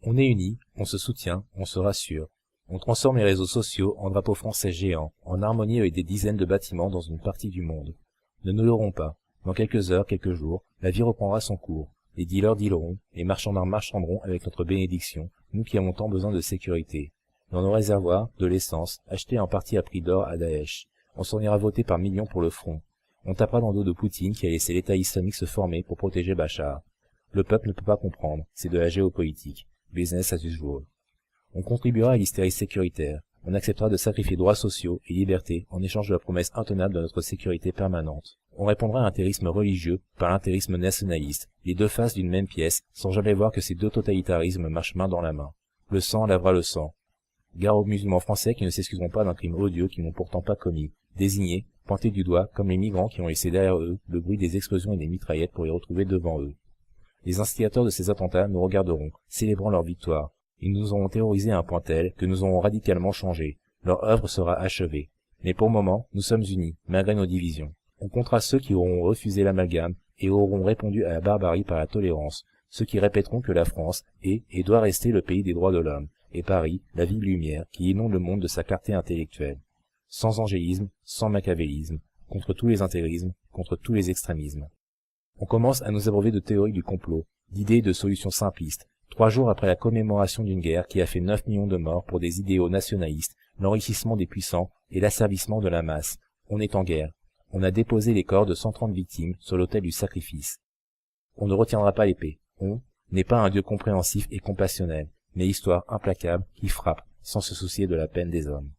On est unis, on se soutient, on se rassure. On transforme les réseaux sociaux en drapeaux français géants, en harmonie avec des dizaines de bâtiments dans une partie du monde. Ne nous leurrons pas. Dans quelques heures, quelques jours, la vie reprendra son cours. Les dealers dealeront, les marchands d'armes marchanderont avec notre bénédiction, nous qui avons tant besoin de sécurité. Dans nos réservoirs, de l'essence, achetée en partie à prix d'or à Daesh. On s'en ira voter par millions pour le front. On tapera dans le dos de Poutine qui a laissé l'État islamique se former pour protéger Bachar. Le peuple ne peut pas comprendre, c'est de la géopolitique. Business as usual. On contribuera à l'hystérie sécuritaire. On acceptera de sacrifier droits sociaux et libertés en échange de la promesse intenable de notre sécurité permanente. On répondra à l'intérisme religieux par l'intérisme nationaliste, les deux faces d'une même pièce, sans jamais voir que ces deux totalitarismes marchent main dans la main. Le sang lavera le sang. Gare aux musulmans français qui ne s'excuseront pas d'un crime odieux qu'ils n'ont pourtant pas commis, désignés, pointés du doigt, comme les migrants qui ont laissé derrière eux le bruit des explosions et des mitraillettes pour les retrouver devant eux. Les instigateurs de ces attentats nous regarderont, célébrant leur victoire. Ils nous auront terrorisés à un point tel que nous aurons radicalement changé. Leur œuvre sera achevée. Mais pour le moment, nous sommes unis, malgré nos divisions. On comptera ceux qui auront refusé l'amalgame et auront répondu à la barbarie par la tolérance, ceux qui répéteront que la France est et doit rester le pays des droits de l'homme, et Paris, la ville lumière qui inonde le monde de sa clarté intellectuelle. Sans angélisme, sans machiavélisme, contre tous les intégrismes, contre tous les extrémismes. On commence à nous abreuver de théories du complot, d'idées et de solutions simplistes, 3 jours après la commémoration d'une guerre qui a fait 9 millions de morts pour des idéaux nationalistes, l'enrichissement des puissants et l'asservissement de la masse. On est en guerre. On a déposé les corps de 130 victimes sur l'autel du sacrifice. On ne retiendra pas l'épée. On n'est pas un Dieu compréhensif et compassionnel, mais histoire implacable qui frappe sans se soucier de la peine des hommes.